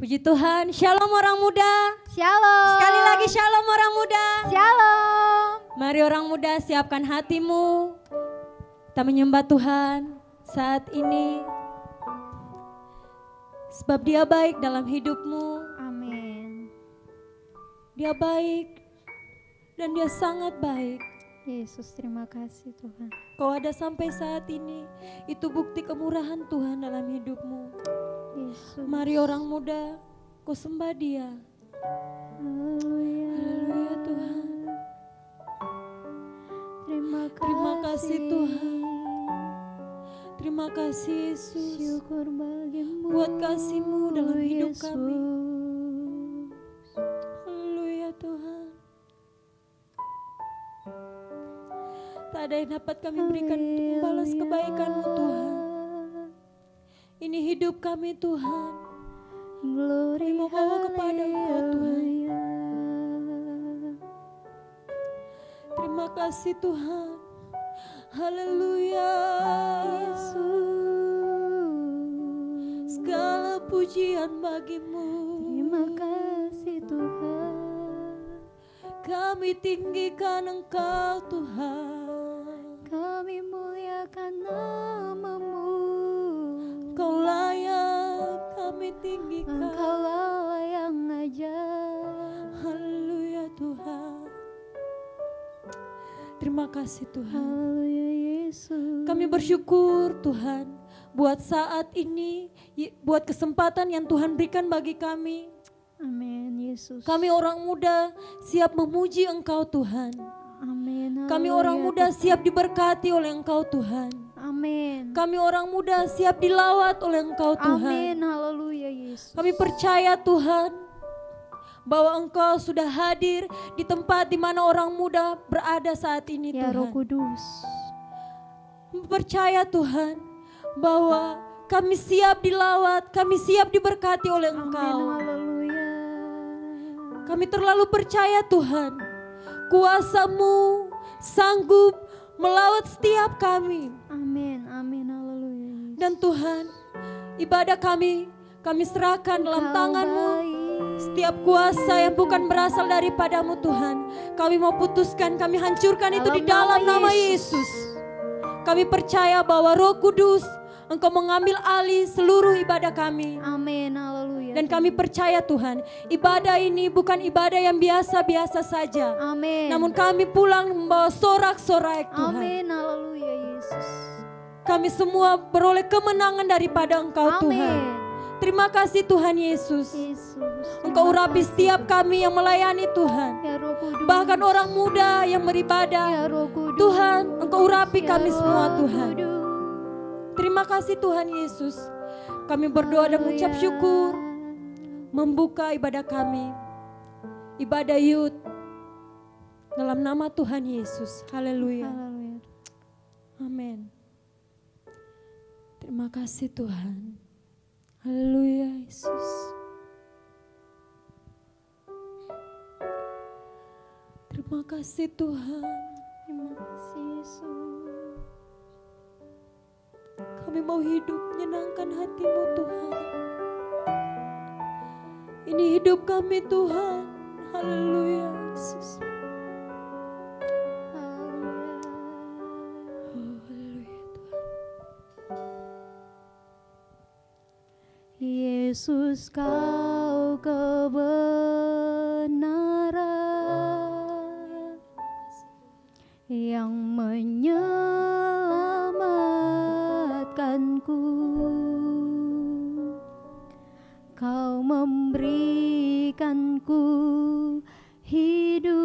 Puji Tuhan, shalom orang muda. Shalom. Sekali lagi shalom orang muda. Shalom. Mari orang muda siapkan hatimu. Kita menyembah Tuhan saat ini. Sebab Dia baik dalam hidupmu. Amin. Dia baik dan Dia sangat baik. Yesus, terima kasih Tuhan. Kau ada sampai saat ini, itu bukti kemurahan Tuhan dalam hidupmu. Yesus. Mari orang muda, kau sembah Dia. Haleluya. Haleluya Tuhan. Terima kasih Tuhan. Terima kasih Yesus. Syukur bagimu. Buat kasih-Mu dalam hidup Yesus. kami. Haleluya Tuhan. Tak ada yang dapat kami berikan untuk membalas kebaikan-Mu Tuhan. Ini hidup kami Tuhan. Glory, Kami mau bawa kepada Engkau Tuhan. Terima kasih Tuhan. Haleluya. Yesus. Segala pujian bagi-Mu. Terima kasih Tuhan. Kami tinggikan Engkau Tuhan. Kami muliakan nama-Mu. Engkau layak kami tinggikan. Engkaulah yang ajaib. Haleluya Tuhan. Terima kasih Tuhan. Haleluya Yesus. Kami bersyukur Tuhan buat saat ini, buat kesempatan yang Tuhan berikan bagi kami. Amin Yesus. Kami orang muda siap memuji Engkau Tuhan. Amin. Kami Haleluya, orang muda siap diberkati oleh Engkau Tuhan. Amin. Kami orang muda siap dilawat oleh Engkau Tuhan. Amin. Haleluya Yesus. Kami percaya Tuhan bahwa Engkau sudah hadir di tempat di mana orang muda berada saat ini Ya Roh Tuhan. Kudus. Kami percaya Tuhan bahwa kami siap dilawat, kami siap diberkati oleh Amin. Engkau. Haleluya. Kami terlalu percaya Tuhan, kuasa-Mu sanggup melawat setiap kami. Amin. Amin. Haleluya Yesus. Dan Tuhan, ibadah kami serahkan dalam Engkau tangan-Mu. baik. Setiap kuasa yang bukan berasal daripada-Mu Tuhan, kami mau putuskan, kami hancurkan itu di dalam nama Yesus. Kami percaya bahwa Roh Kudus, Engkau mengambil alih seluruh ibadah kami. Amin. Haleluya. Dan kami percaya Tuhan, ibadah ini bukan ibadah yang biasa-biasa saja. Amin. Namun kami pulang membawa sorak-sorai Tuhan. Amin. Haleluya Yesus. Kami semua beroleh kemenangan daripada Engkau Tuhan. Amin. Terima kasih Tuhan Yesus. Yesus. Engkau Terima urapi kasih. setiap kami yang melayani Tuhan. Ya Roh Kudus. Bahkan orang muda yang beribadah. Ya Roh Kudus. Tuhan, Engkau urapi Ya kami Roh semua Tuhan. Kudus. Terima kasih Tuhan Yesus. Kami berdoa dan mengucap syukur. Membuka ibadah kami. Ibadah Yud. Dalam nama Tuhan Yesus. Haleluya. Haleluya. Amin. Terima kasih Tuhan. Haleluya Yesus. Terima kasih Tuhan. Terima kasih Yesus. Kami mau hidup menyenangkan hati-Mu Tuhan. Ini hidup kami Tuhan. Haleluya Yesus. Haleluya. Oh, haleluya Tuhan. Yesus, Kau kebenaran yang menyelamatkanku. Kau memberikanku hidup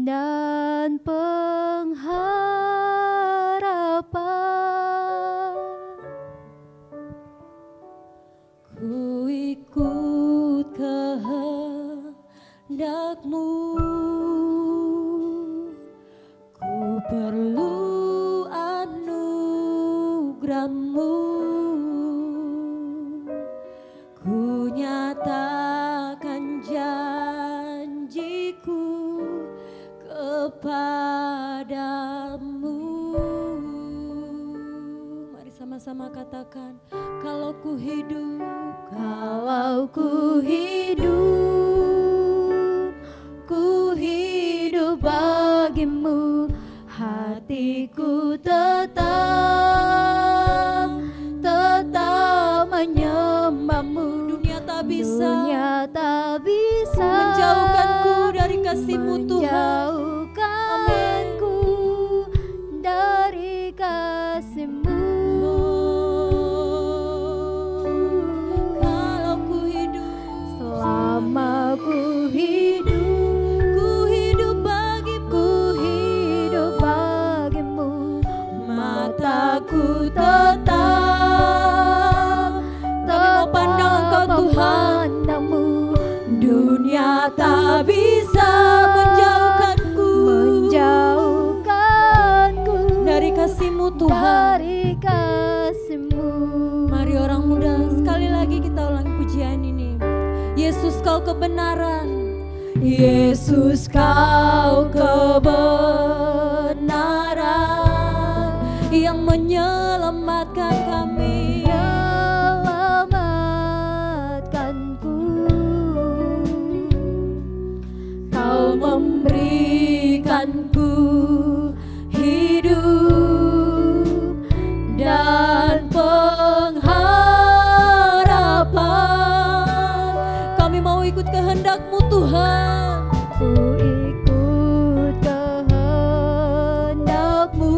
dan pengharapan. Ku ikut kehendak-Mu. Ku perlu anugerah-Mu. Ku nyatakan janjiku kepadamu. Mari sama-sama katakan, kalau ku hidup Kalau ku hidup bagimu, hatiku tetap menyembahmu. Dunia tak bisa Dunia tak bisa menjauhkanku dari kasih-Mu Tuhan. menjauhkanku dari kasih-Mu. Kalau ku hidup, Selama ku hidup bagimu, mataku tetap kami mau pandang Engkau Tuhan. memandangmu. Dunia tak bisa menjauhkanku dari kasih-Mu Tuhan. dari kasih-Mu. Mari orang muda, sekali lagi kita ulangi pujian ini. Yesus Kau kebenaran, Yesus Kau kebenaran yang menyelamatkan kami. Menyelamatkanku. Kau memberikanku hidup dan pengharapan. Kami mau ikut kehendak-Mu Tuhan. Ku ikut kehendak-Mu.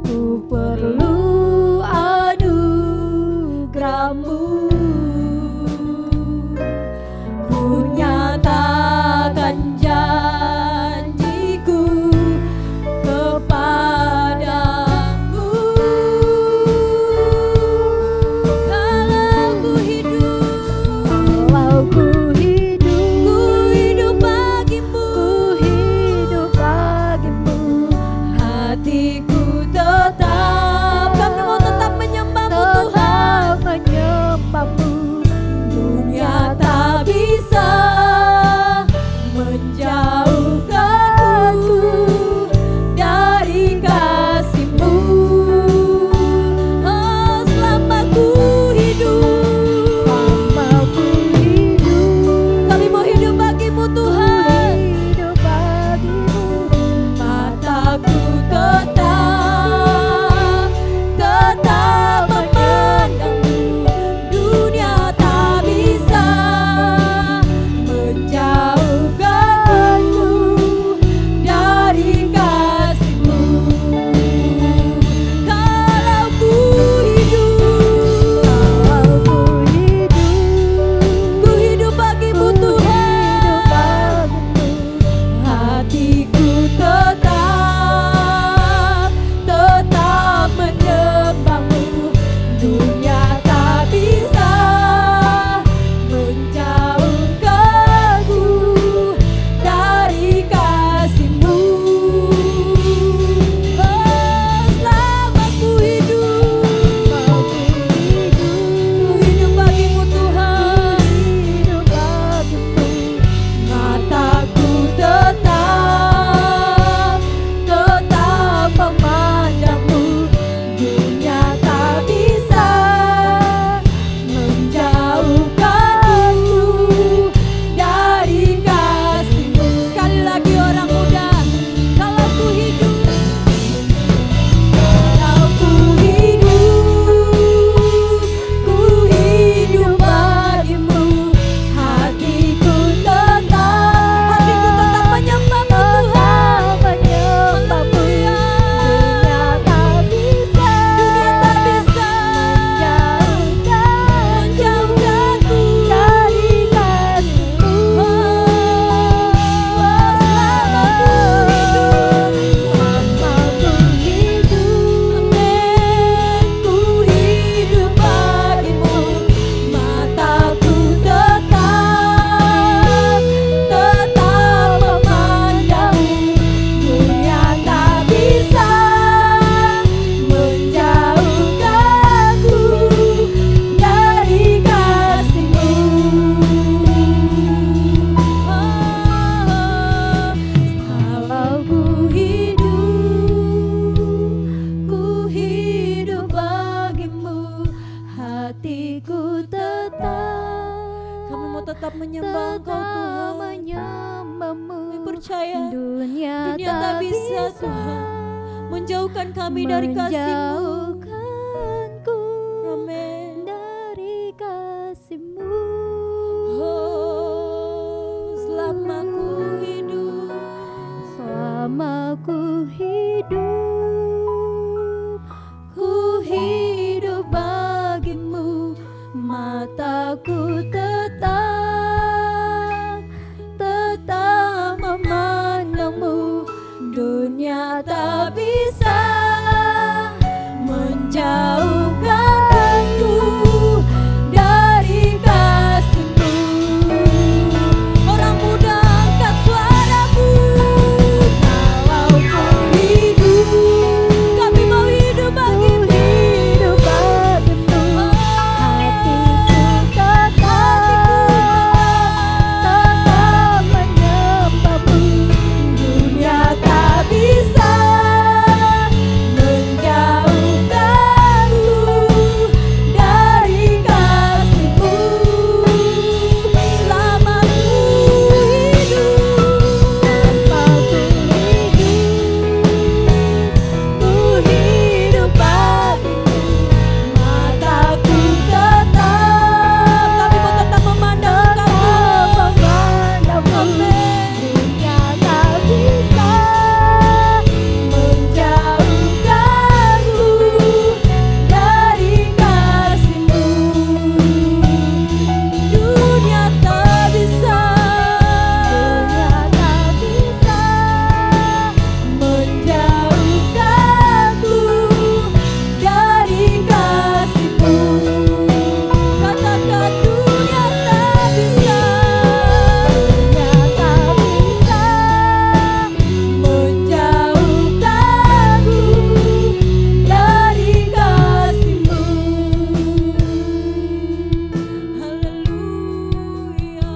Ku perlu anugerah-Mu. Ku nyatakan janjiku kepadamu. Kalau ku hidup bagimu, hatiku tetap, kami mau tetap menyembah-Mu Tuhan. Dunia tak bisa menjauhkanku dari kasih-Mu. Oh, selama ku hidup, kami mau hidup bagi-Mu Tuhan. Mataku tetap menjauhkan kami dari kasih-Mu. Menjauhkanku Amin. dari kasih-Mu. Oh, selama ku hidup, Selama ku hidup bagimu, mataku tetap memandangmu. Dunia tak bisa menjauhkanku dari kasih-Mu. orang muda angkat suaramu. Kalau ku hidup, Kami mau hidup bagimu. hidup bagimu, hatiku tetap menyembahmu. Dunia tak bisa menjauhkanku dari kasih-Mu. Selama ku hidup, Tanpa ku hidup bagimu, mataku tetap kami mau tetap memandang Engkau. memandangmu. Dunia tak bisa menjauhkanku dari kasih-Mu. Dunia tak bisa Dunia tak bisa menjauhkanku dari kasih-Mu. katakan dunia tak bisa. Dunia tak bisa menjauhkanku dari kasih-Mu. Haleluya.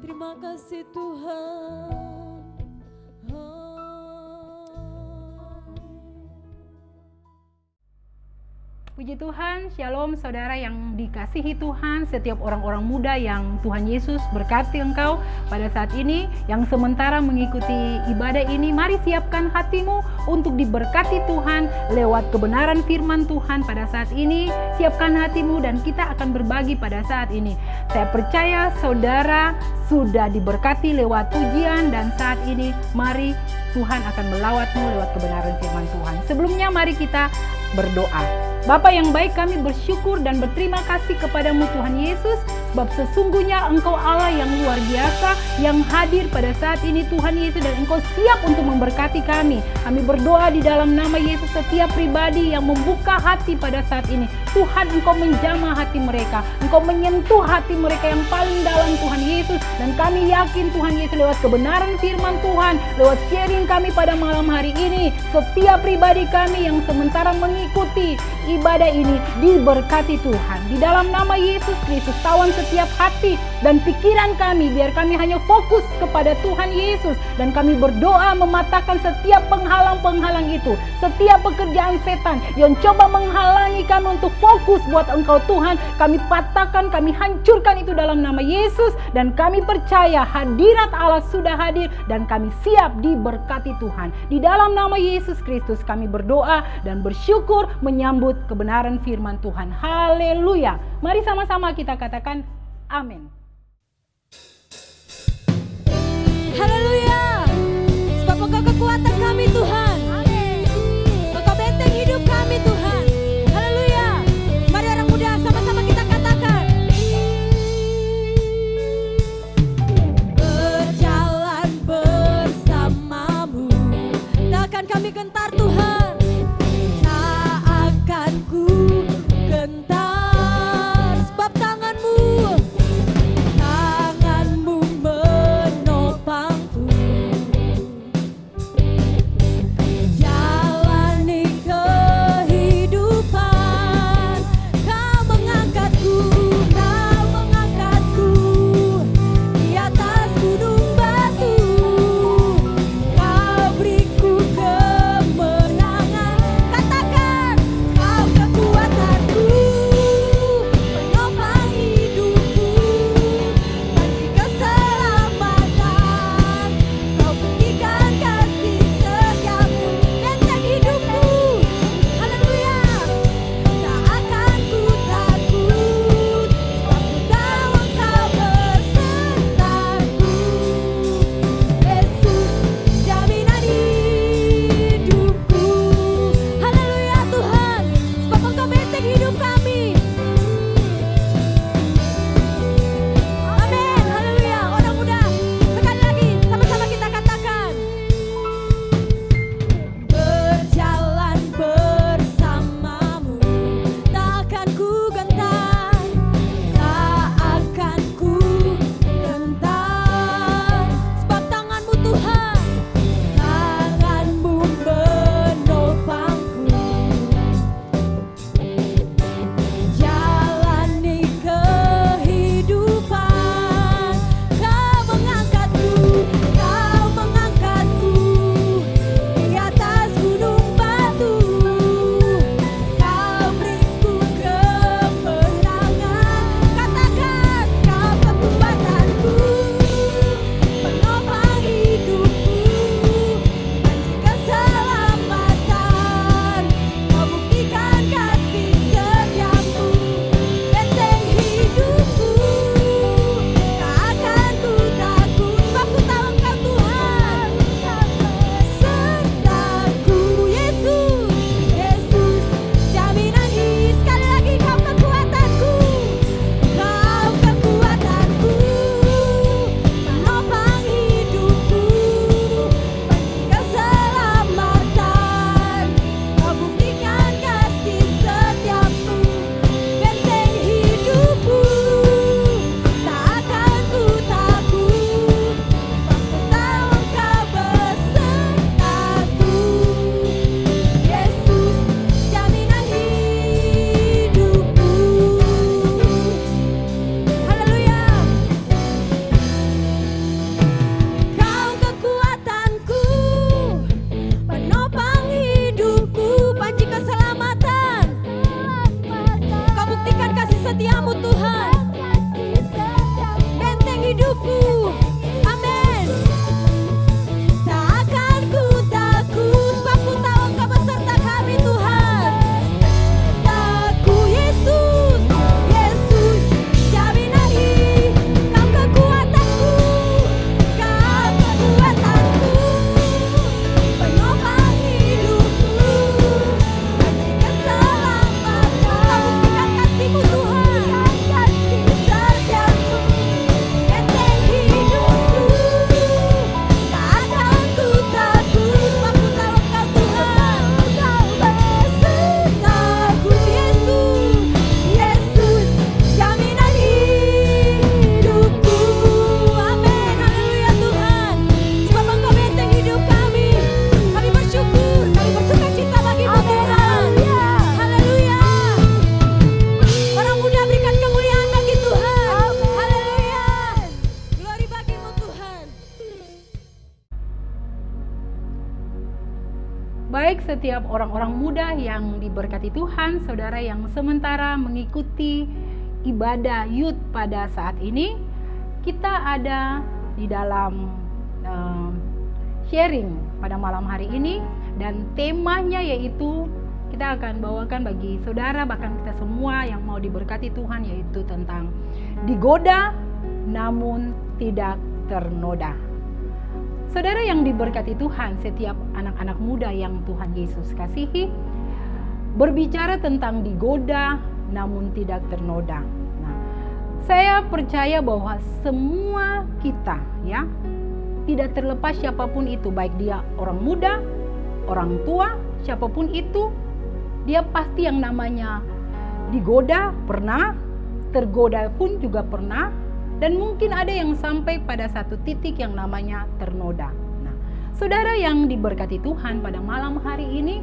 Terima kasih Tuhan. Puji Tuhan, Shalom saudara yang dikasihi Tuhan, setiap orang-orang muda yang Tuhan Yesus berkati engkau pada saat ini, yang sementara mengikuti ibadah ini, mari siapkan hatimu untuk diberkati Tuhan lewat kebenaran firman Tuhan pada saat ini. Siapkan hatimu dan kita akan berbagi pada saat ini. Saya percaya saudara sudah diberkati lewat pujian dan saat ini mari Tuhan akan melawatmu lewat kebenaran firman Tuhan. Sebelumnya mari kita berdoa. Bapa yang baik, kami bersyukur dan berterima kasih kepadamu Tuhan Yesus, sebab sesungguhnya Engkau Allah yang luar biasa, yang hadir pada saat ini Tuhan Yesus, dan Engkau siap untuk memberkati kami. Kami berdoa di dalam nama Yesus, setiap pribadi yang membuka hati pada saat ini, Tuhan Engkau menjamah hati mereka, Engkau menyentuh hati mereka yang paling dalam Tuhan Yesus, dan kami yakin Tuhan Yesus lewat kebenaran firman Tuhan, lewat sharing kami pada malam hari ini, setiap pribadi kami yang sementara mengikuti ibadah ini diberkati Tuhan. Di dalam nama Yesus Kristus, tawan setiap hati dan pikiran kami, biar kami hanya fokus kepada Tuhan Yesus, dan kami berdoa mematahkan setiap penghalang-penghalang itu, setiap pekerjaan setan yang coba menghalangi kami untuk fokus buat Engkau Tuhan, kami patahkan, kami hancurkan itu dalam nama Yesus, dan kami percaya hadirat Allah sudah hadir dan kami siap diberkati Tuhan. Di dalam nama Yesus Kristus kami berdoa dan bersyukur menyambut kebenaran firman Tuhan. Haleluya. Mari sama-sama kita katakan amin. Haleluya. Sebab Engkau kekuatan kami Tuhan. Engkau benteng hidup kami Tuhan. Haleluya. Mari orang muda sama-sama kita katakan. Berjalan bersamamu, takkan kami gentar Tuhan. Tak akan ku gentar, sebab tanganmu menopangku. Jalani kehidupan, Kau mengangkatku di atas gunung batu. Kau beriku kemenangan baik setiap orang-orang muda yang diberkati Tuhan, saudara yang sementara mengikuti ibadah youth pada saat ini, kita ada di dalam sharing pada malam hari ini, dan temanya yaitu kita akan bawakan bagi saudara, bahkan kita semua yang mau diberkati Tuhan, yaitu tentang digoda namun tidak ternoda. Saudara yang diberkati Tuhan, setiap anak-anak muda yang Tuhan Yesus kasihi, berbicara tentang digoda namun tidak ternoda. Nah, saya percaya bahwa semua kita, ya, tidak terlepas siapapun itu, baik dia orang muda, orang tua, siapapun itu, dia pasti yang namanya digoda pernah, tergoda pun juga pernah, dan mungkin ada yang sampai pada satu titik yang namanya ternoda. Nah, saudara yang diberkati Tuhan, pada malam hari ini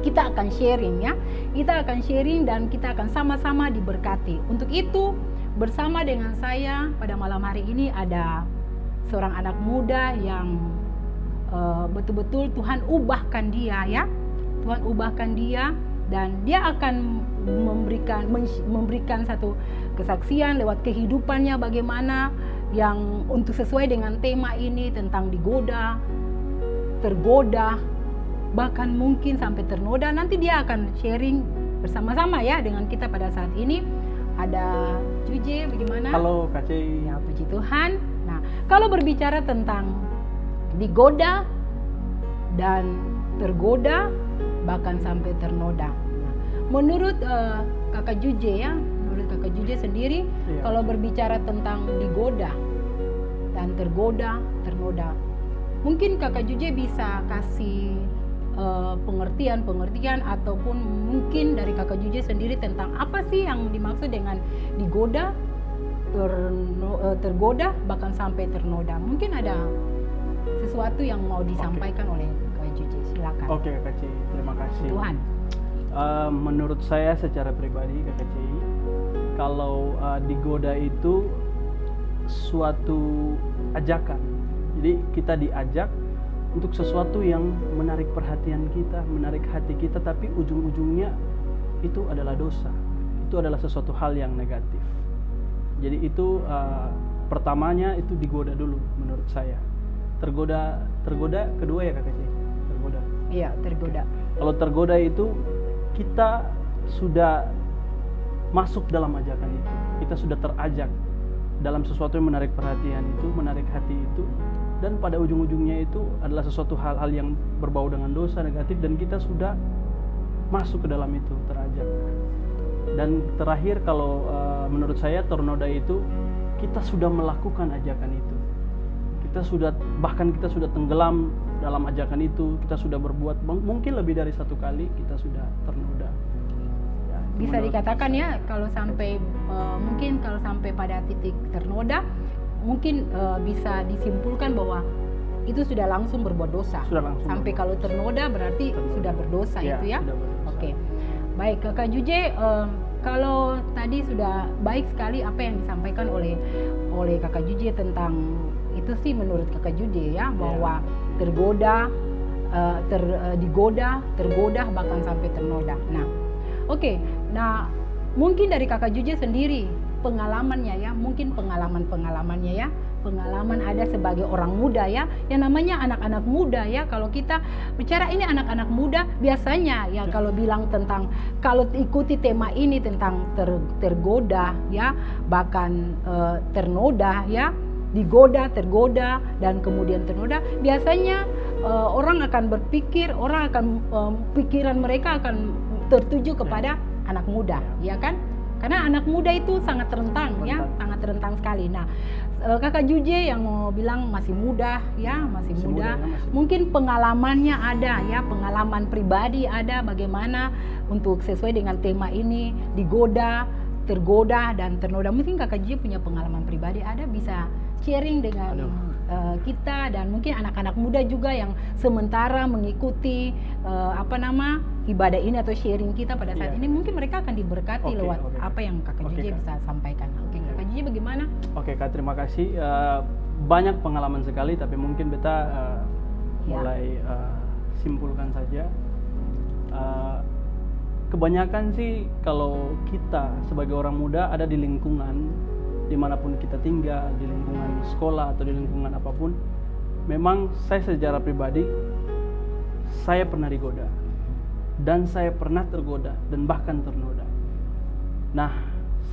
kita akan sharing, ya. Kita akan sharing dan kita akan sama-sama diberkati. Untuk itu, bersama dengan saya pada malam hari ini ada seorang anak muda yang betul-betul Tuhan ubahkan dia, ya. Tuhan ubahkan dia, dan dia akan memberikan satu kesaksian lewat kehidupannya bagaimana yang untuk sesuai dengan tema ini tentang digoda, tergoda, bahkan mungkin sampai ternoda. Nanti dia akan sharing bersama-sama, ya, dengan kita pada saat ini. Ada Juje, bagaimana? Halo Kak Cei. Ya, puji Tuhan. Nah, kalau berbicara tentang digoda dan tergoda, bahkan sampai ternoda. Nah, menurut Kakak Juje, ya, menurut Kakak Juje sendiri, kalau berbicara tentang digoda dan tergoda, ternoda, mungkin Kakak Juje bisa kasih pengertian ataupun mungkin dari Kakak Juje sendiri tentang apa sih yang dimaksud dengan digoda, tergoda, bahkan sampai ternoda. Mungkin ada sesuatu yang mau disampaikan oleh Kakak Juje, silakan. Oke Kak Cei, terima kasih. Tuhan. Menurut saya secara pribadi Kak Cei, kalau digoda itu suatu ajakan. Jadi kita diajak untuk sesuatu yang menarik perhatian kita, menarik hati kita, tapi ujung-ujungnya itu adalah dosa. Itu adalah sesuatu hal yang negatif. Jadi itu pertamanya itu digoda dulu menurut saya. Tergoda kedua, ya Kak Cei? Tergoda. Iya, tergoda. Kalau tergoda itu kita sudah masuk dalam ajakan itu. Kita sudah terajak dalam sesuatu yang menarik perhatian itu, menarik hati itu, dan pada ujung-ujungnya itu adalah sesuatu hal-hal yang berbau dengan dosa negatif, dan kita sudah masuk ke dalam itu, terajak. Dan terakhir kalau menurut saya ternoda itu kita sudah melakukan ajakan itu. Bahkan kita sudah tenggelam dalam ajakan itu, kita sudah berbuat mungkin lebih dari satu kali, kita sudah ternoda. Ya, bisa dikatakan, ya, kalau sampai mungkin kalau sampai pada titik ternoda, mungkin bisa disimpulkan bahwa itu sudah langsung berbuat dosa. Sampai kalau ternoda berarti sudah berdosa, ya, itu, ya. Oke. Baik, Kakak Juje, kalau tadi sudah baik sekali apa yang disampaikan oleh Kakak Juje tentang itu sih menurut Kakak Juje, ya, bahwa tergoda, digoda, tergoda, bahkan sampai ternoda. Nah, oke. Nah, mungkin dari Kakak Juje sendiri pengalamannya, ya, mungkin pengalamannya, ya, pengalaman ada sebagai orang muda, ya, yang namanya anak-anak muda, ya. Kalau kita bicara ini anak-anak muda, biasanya, ya, kalau bilang tentang, kalau ikuti tema ini tentang tergoda, ya, bahkan ternoda, ya, digoda, tergoda, dan kemudian ternoda, biasanya orang akan berpikir, pikiran mereka akan tertuju kepada anak muda, ya kan? Karena anak muda itu sangat rentan, ya, sangat rentan sekali. Nah, Kakak Juje yang mau bilang masih muda, ya, masih muda, mungkin pengalamannya ada, ya, pengalaman pribadi ada bagaimana untuk sesuai dengan tema ini, digoda, tergoda, dan ternoda. Mungkin Kakak Juje punya pengalaman pribadi ada, bisa sharing dengan kita, dan mungkin anak-anak muda juga yang sementara mengikuti ibadah ini atau sharing kita pada saat ini, mungkin mereka akan diberkati lewat apa yang Kakak Juje bisa sampaikan. Oke, Kakak Juje bagaimana? Oke Kak, terima kasih. Banyak pengalaman sekali, tapi mungkin beta mulai simpulkan saja, kebanyakan sih kalau kita sebagai orang muda ada di lingkungan dimanapun kita tinggal, di lingkungan sekolah atau di lingkungan apapun, memang saya secara pribadi saya pernah digoda dan saya pernah tergoda dan bahkan ternoda. Nah,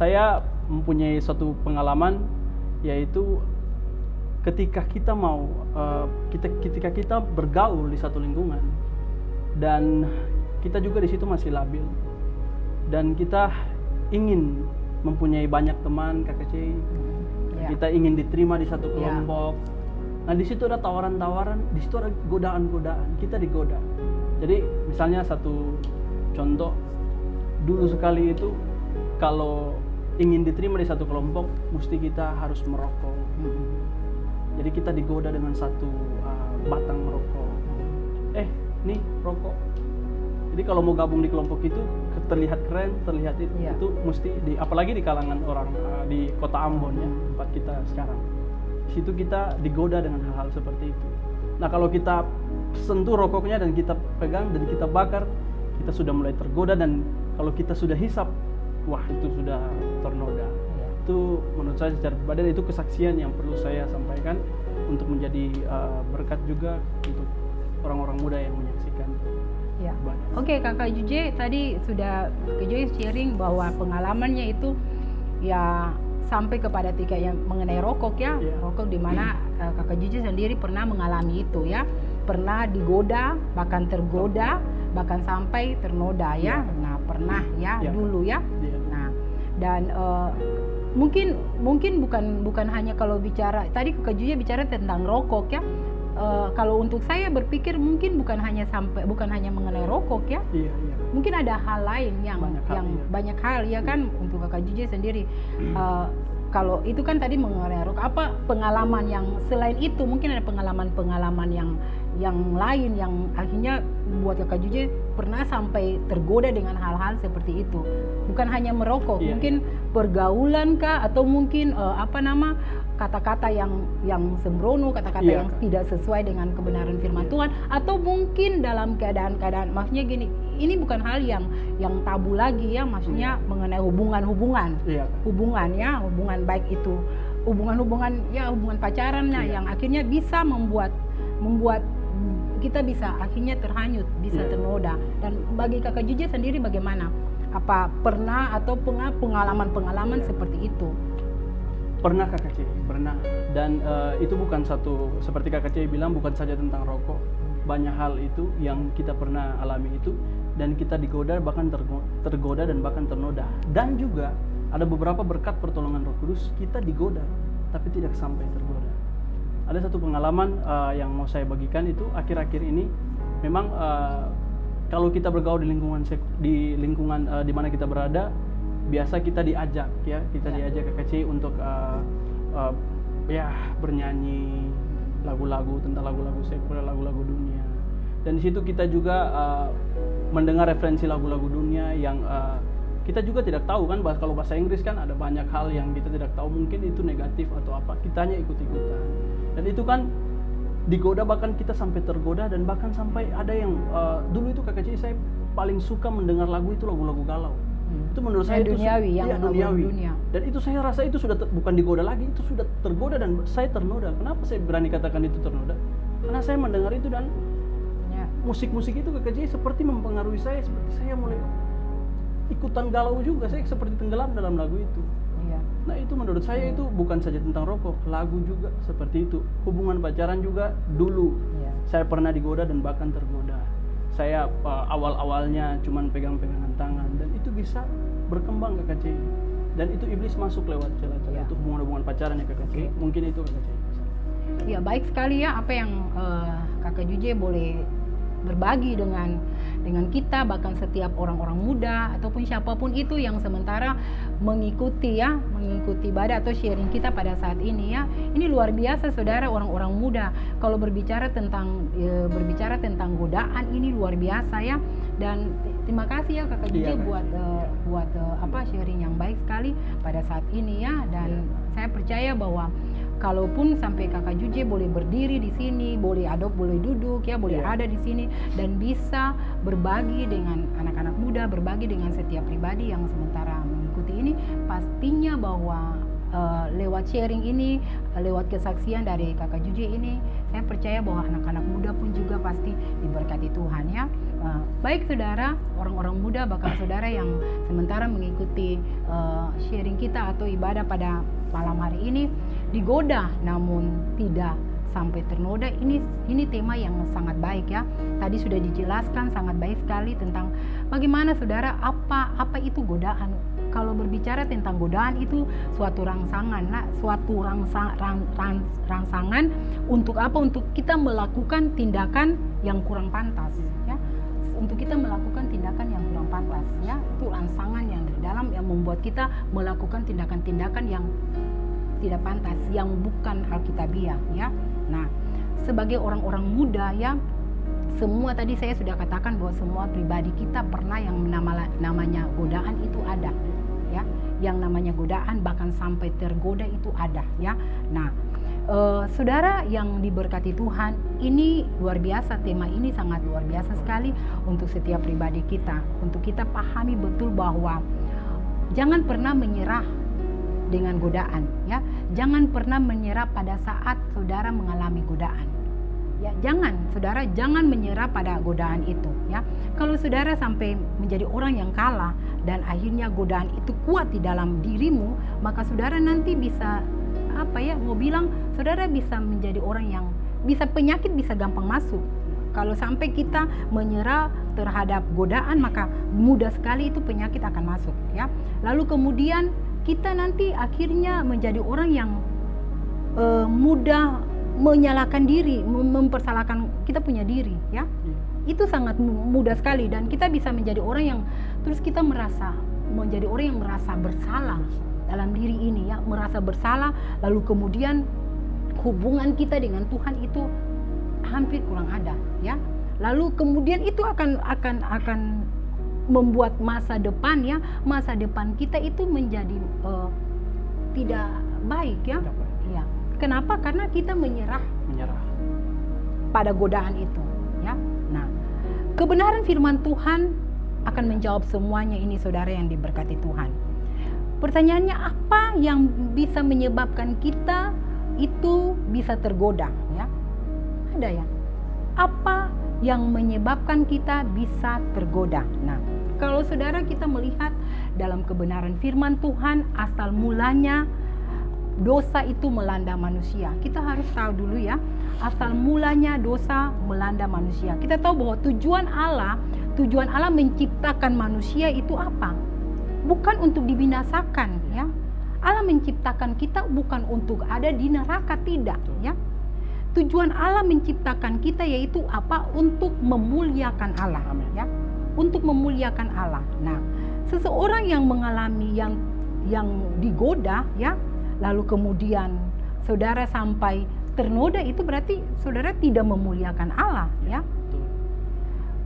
saya mempunyai suatu pengalaman, yaitu ketika kita ketika kita bergaul di satu lingkungan dan kita juga di situ masih labil dan kita ingin mempunyai banyak teman KKCI, kita ingin diterima di satu kelompok. Nah, di situ ada tawaran-tawaran, di situ ada godaan-godaan, kita digoda. Jadi misalnya satu contoh, dulu sekali itu kalau ingin diterima di satu kelompok mesti kita harus merokok. Jadi kita digoda dengan satu batang merokok. Nih rokok. Jadi kalau mau gabung di kelompok itu terlihat keren, terlihat itu mesti apalagi di kalangan orang di kota Ambon ya, tempat kita sekarang. Di situ kita digoda dengan hal-hal seperti itu. Nah, kalau kita sentuh rokoknya dan kita pegang dan kita bakar, kita sudah mulai tergoda, dan kalau kita sudah hisap, wah itu sudah ternoda. Itu menurut saya secara pribadi itu kesaksian yang perlu saya sampaikan untuk menjadi berkat juga untuk orang-orang muda yang menyaksikan. Ya. Oke, Kakak Juje tadi sudah Kakak Juje sharing bahwa pengalamannya itu ya sampai kepada tingkat yang mengenai rokok ya. Rokok di mana Kakak Juje sendiri pernah mengalami itu ya. Pernah digoda, bahkan tergoda, bahkan sampai ternoda ya. Nah, pernah ya dulu ya. Nah, dan mungkin bukan hanya kalau bicara tadi Kakak Juje bicara tentang rokok ya. Kalau untuk saya berpikir mungkin bukan hanya mengenai rokok ya. Mungkin ada hal lain yang banyak hal ya kan untuk Kakak Juje sendiri. Kalau itu kan tadi mengenai rokok, apa pengalaman yang selain itu, mungkin ada pengalaman yang lain yang akhirnya buat Kakak Juje pernah sampai tergoda dengan hal-hal seperti itu. Bukan hanya merokok, mungkin pergaulan kah, atau mungkin kata-kata yang sembrono, kata-kata yang tidak sesuai dengan kebenaran firman Tuhan, atau mungkin dalam keadaan-keadaan, maksudnya gini, ini bukan hal yang tabu lagi ya, maksudnya mengenai hubungan baik itu hubungan pacaran yang akhirnya bisa membuat kita bisa akhirnya terhanyut, bisa ternoda. Dan bagi Kakak Juje sendiri bagaimana? Apa pernah atau pengalaman seperti itu? Pernah Kakak Cei, pernah. Dan itu bukan seperti Kakak Cei bilang, bukan saja tentang rokok. Banyak hal itu yang kita pernah alami itu, dan kita digoda, bahkan tergoda dan bahkan ternoda. Dan juga ada beberapa berkat pertolongan Roh Kudus kita digoda, tapi tidak sampai tergoda. Ada satu pengalaman yang mau saya bagikan itu akhir-akhir ini. Memang kalau kita bergaul di lingkungan di mana kita berada, biasa kita diajak diajak Kakak Cei untuk bernyanyi lagu-lagu tentang lagu-lagu sekuler, lagu-lagu dunia. Dan di situ kita juga mendengar referensi lagu-lagu dunia yang kita juga tidak tahu kan, kalau bahasa Inggris kan ada banyak hal yang kita tidak tahu, mungkin itu negatif atau apa, kita hanya ikut-ikutan. Dan itu kan digoda, bahkan kita sampai tergoda, dan bahkan sampai ada yang dulu itu Kakak Cei saya paling suka mendengar lagu itu lagu-lagu galau. Itu menurut saya duniawi, duniawi. Dan itu saya rasa itu sudah bukan digoda lagi, itu sudah tergoda dan saya ternoda. Kenapa saya berani katakan itu ternoda? Karena saya mendengar itu, dan musik-musik itu Kakak Cei seperti mempengaruhi saya, seperti saya mulai ikutan galau juga, saya seperti tenggelam dalam lagu itu. Nah, itu menurut saya itu bukan saja tentang rokok, lagu juga seperti itu. Hubungan pacaran juga dulu saya pernah digoda dan bahkan tergoda. Saya awal-awalnya cuman pegang-pegangan tangan, dan itu bisa berkembang Kakak Cei. Dan itu iblis masuk lewat celah-celah itu, hubungan pacaran ya Kakak Cei. Mungkin itu Kakak Cei. Ya, baik sekali ya apa yang Kakak Juje boleh berbagi dengan kita, bahkan setiap orang-orang muda ataupun siapapun itu yang sementara mengikuti ibadah atau sharing kita pada saat ini ya. Ini luar biasa saudara, orang-orang muda kalau berbicara tentang godaan, ini luar biasa ya. Dan terima kasih ya Kakak Juje buat sharing yang baik sekali pada saat ini ya. Dan saya percaya bahwa kalaupun sampai kakak Juje boleh berdiri di sini, boleh boleh duduk ya, boleh ada di sini dan bisa berbagi dengan anak-anak muda, berbagi dengan setiap pribadi yang sementara mengikuti ini, pastinya bahwa lewat sharing ini, lewat kesaksian dari kakak Juje ini, saya percaya bahwa anak-anak muda pun juga pasti diberkati Tuhan ya. Baik saudara, orang-orang muda, bahkan saudara yang sementara mengikuti sharing kita atau ibadah pada malam hari ini, digoda namun tidak sampai ternoda, ini tema yang sangat baik ya. Tadi sudah dijelaskan sangat baik sekali tentang bagaimana saudara, apa itu godaan. Kalau berbicara tentang godaan itu suatu rangsangan, rangsangan untuk apa? Untuk kita melakukan tindakan yang kurang pantas ya. Untuk kita melakukan tindakan yang kurang pantas ya. Itu rangsangan yang dari dalam yang membuat kita melakukan tindakan-tindakan yang tidak pantas, yang bukan alkitabiah ya. Nah, sebagai orang-orang muda ya, semua tadi saya sudah katakan bahwa semua pribadi kita pernah yang namanya godaan itu ada ya. Yang namanya godaan bahkan sampai tergoda itu ada ya. Nah, saudara yang diberkati Tuhan, ini luar biasa, tema ini sangat luar biasa sekali untuk setiap pribadi kita, untuk kita pahami betul bahwa jangan pernah menyerah dengan godaan ya. Jangan pernah menyerah pada saat saudara mengalami godaan ya. Saudara jangan menyerah pada godaan itu ya. Kalau saudara sampai menjadi orang yang kalah dan akhirnya godaan itu kuat di dalam dirimu, maka saudara nanti bisa saudara bisa menjadi orang yang bisa penyakit bisa gampang masuk. Kalau sampai kita menyerah terhadap godaan, maka mudah sekali itu penyakit akan masuk ya. Lalu kemudian kita nanti akhirnya menjadi orang yang mudah menyalahkan diri, mempersalahkan kita punya diri ya. Itu sangat mudah sekali dan kita bisa menjadi orang yang terus kita menjadi orang yang merasa bersalah dalam diri ini ya, merasa bersalah, lalu kemudian hubungan kita dengan Tuhan itu hampir kurang ada ya. Lalu kemudian itu akan membuat masa depan kita itu menjadi tidak baik ya. Ya. Kenapa? Karena kita menyerah pada godaan itu ya. Nah, kebenaran firman Tuhan akan menjawab semuanya ini saudara yang diberkati Tuhan. Pertanyaannya, apa yang bisa menyebabkan kita itu bisa tergoda ya? Ada ya? Apa yang menyebabkan kita bisa tergoda? Nah, kalau saudara kita melihat dalam kebenaran firman Tuhan, asal mulanya dosa itu melanda manusia. Kita harus tahu dulu ya, asal mulanya dosa melanda manusia. Kita tahu bahwa tujuan Allah menciptakan manusia itu apa? Bukan untuk dibinasakan ya. Allah menciptakan kita bukan untuk ada di neraka, tidak ya. Tujuan Allah menciptakan kita yaitu apa? Untuk memuliakan Allah ya. Untuk memuliakan Allah. Nah, seseorang yang mengalami yang digoda ya, lalu kemudian saudara sampai ternoda, itu berarti saudara tidak memuliakan Allah ya.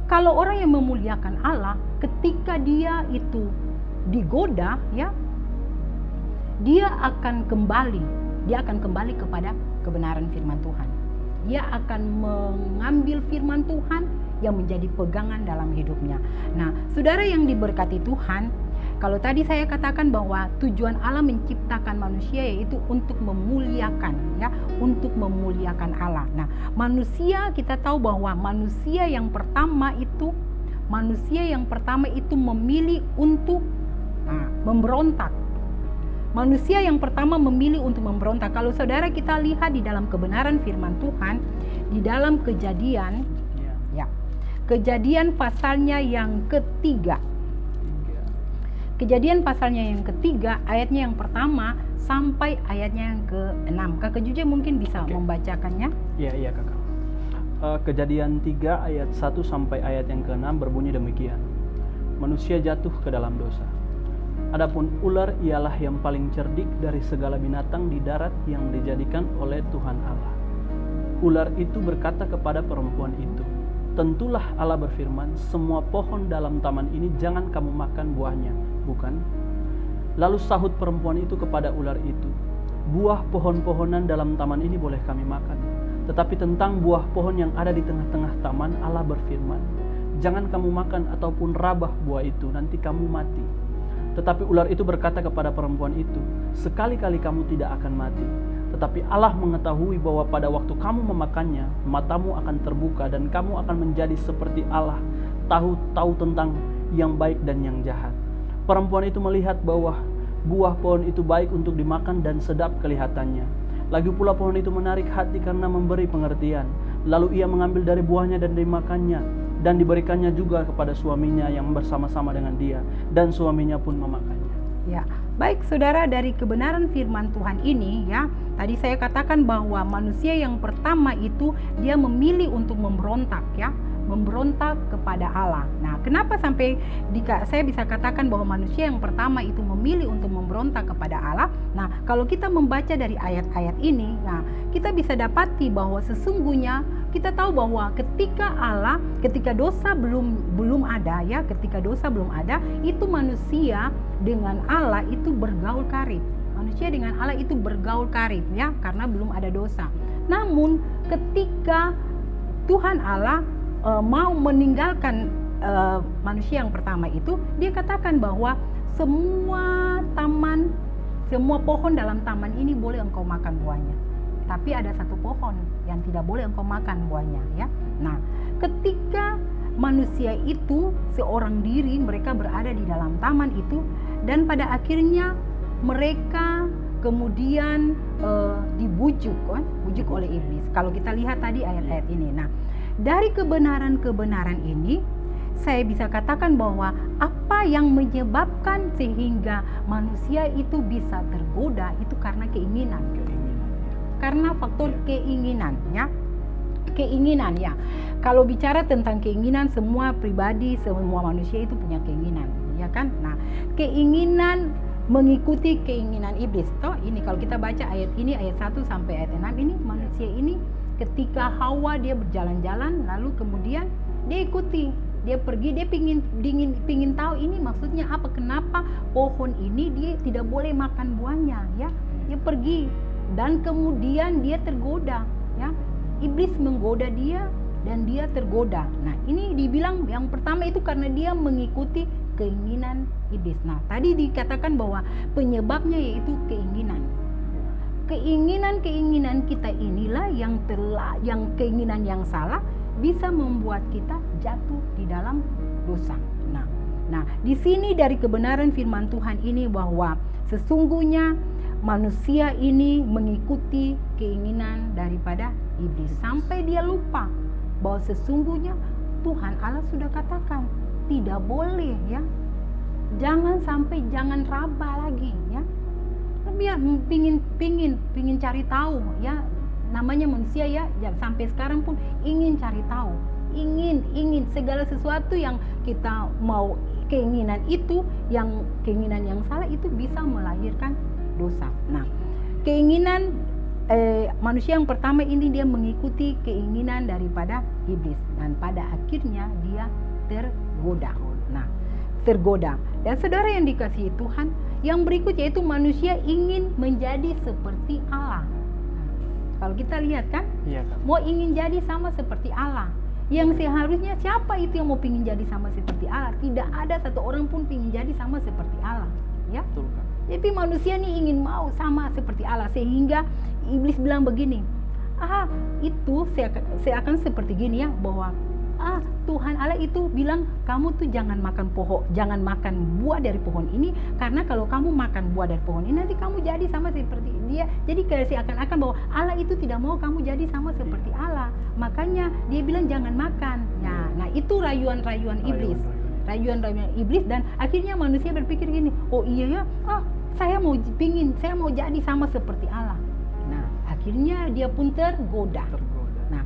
Kalau orang yang memuliakan Allah, ketika dia itu digoda ya, dia akan kembali kepada kebenaran firman Tuhan. Dia akan mengambil firman Tuhan yang menjadi pegangan dalam hidupnya. Nah, saudara yang diberkati Tuhan, kalau tadi saya katakan bahwa tujuan Allah menciptakan manusia yaitu untuk memuliakan ya, untuk memuliakan Allah. Nah, manusia, kita tahu bahwa manusia yang pertama itu memilih untuk memberontak. Manusia yang pertama memilih untuk memberontak. Kalau saudara kita lihat di dalam kebenaran firman Tuhan, di dalam Kejadian Kejadian pasalnya yang ketiga. Kejadian pasalnya yang ketiga, ayatnya yang pertama sampai ayatnya yang ke-6. Kakak Juje mungkin bisa membacakannya? Iya kakak. Kejadian 3 ayat 1 sampai ayat yang ke-6 berbunyi demikian. Manusia jatuh ke dalam dosa. Adapun ular ialah yang paling cerdik dari segala binatang di darat yang dijadikan oleh Tuhan Allah. Ular itu berkata kepada perempuan itu, tentulah Allah berfirman, semua pohon dalam taman ini jangan kamu makan buahnya, bukan? Lalu sahut perempuan itu kepada ular itu, buah pohon-pohonan dalam taman ini boleh kami makan. Tetapi tentang buah pohon yang ada di tengah-tengah taman, Allah berfirman, jangan kamu makan ataupun rabah buah itu, nanti kamu mati. Tetapi ular itu berkata kepada perempuan itu, sekali-kali kamu tidak akan mati. Tetapi Allah mengetahui bahwa pada waktu kamu memakannya, matamu akan terbuka dan kamu akan menjadi seperti Allah, tahu tentang yang baik dan yang jahat. Perempuan itu melihat bahwa buah pohon itu baik untuk dimakan dan sedap kelihatannya. Lagi pula pohon itu menarik hati karena memberi pengertian. Lalu ia mengambil dari buahnya dan dimakannya, dan diberikannya juga kepada suaminya yang bersama-sama dengan dia, dan suaminya pun memakannya. Ya, baik saudara, dari kebenaran firman Tuhan ini ya, tadi saya katakan bahwa manusia yang pertama itu dia memilih untuk memberontak ya, memberontak kepada Allah. Nah, kenapa sampai saya bisa katakan bahwa manusia yang pertama itu memilih untuk memberontak kepada Allah? Nah, kalau kita membaca dari ayat-ayat ini, nah, kita bisa dapati bahwa sesungguhnya kita tahu bahwa ketika dosa belum ada ya, ketika dosa belum ada, itu manusia dengan Allah itu bergaul karib. Manusia dengan Allah itu bergaul karib ya, karena belum ada dosa. Namun ketika Tuhan Allah mau meninggalkan manusia yang pertama itu, dia katakan bahwa semua pohon dalam taman ini boleh engkau makan buahnya, tapi ada satu pohon yang tidak boleh engkau makan buahnya ya. Nah, ketika manusia itu seorang diri, mereka berada di dalam taman itu, dan pada akhirnya mereka kemudian dibujuk oleh iblis. Kalau kita lihat tadi ayat-ayat ini, nah, dari kebenaran-kebenaran ini saya bisa katakan bahwa apa yang menyebabkan sehingga manusia itu bisa tergoda itu karena keinginan. Karena faktor keinginan ya. Keinginan ya. Kalau bicara tentang keinginan, semua pribadi, semua manusia itu punya keinginan, ya kan? Nah, keinginan mengikuti keinginan iblis. Toh ini kalau kita baca ayat ini, ayat 1 sampai ayat 6 ini, manusia ini ketika Hawa dia berjalan-jalan, lalu kemudian dia ikuti, dia pergi, dia pingin tahu ini maksudnya apa, kenapa pohon ini dia tidak boleh makan buahnya ya. Dia pergi dan kemudian dia tergoda ya. Iblis menggoda dia dan dia tergoda. Nah, ini dibilang yang pertama itu karena dia mengikuti keinginan iblis. Nah, tadi dikatakan bahwa penyebabnya yaitu keinginan. Keinginan kita inilah yang keinginan yang salah bisa membuat kita jatuh di dalam dosa. Nah, di sini dari kebenaran firman Tuhan ini bahwa sesungguhnya manusia ini mengikuti keinginan daripada iblis sampai dia lupa bahwa sesungguhnya Tuhan Allah sudah katakan tidak boleh ya. Jangan sampai jangan raba lagi ya. Dia pingin cari tahu ya, namanya manusia ya, sampai sekarang pun ingin cari tahu, ingin segala sesuatu yang kita mau, keinginan yang salah itu bisa melahirkan dosa. Nah, keinginan manusia yang pertama ini dia mengikuti keinginan daripada iblis dan pada akhirnya dia tergoda. Nah, tergoda. Dan saudara yang dikasihi Tuhan, yang berikut yaitu manusia ingin menjadi seperti Allah. Kalau kita lihat kan, iya, mau ingin jadi sama seperti Allah. Yang seharusnya siapa itu yang mau pingin jadi sama seperti Allah? Tidak ada satu orang pun pingin jadi sama seperti Allah, ya. Betul, kan? Tapi manusia nih ingin mau sama seperti Allah, sehingga iblis bilang begini, itu saya akan seperti gini ya, bahwa Tuhan Allah itu bilang kamu tuh jangan makan buah dari pohon ini, karena kalau kamu makan buah dari pohon ini nanti kamu jadi sama seperti dia. Jadi kayak seakan-akan bahwa Allah itu tidak mau kamu jadi sama seperti Allah, makanya dia bilang jangan makan. Nah itu rayuan-rayuan iblis. Rayuan-rayuan iblis, dan akhirnya manusia berpikir gini, oh iya ya, saya mau jadi sama seperti Allah. Nah, akhirnya dia pun tergoda. Nah,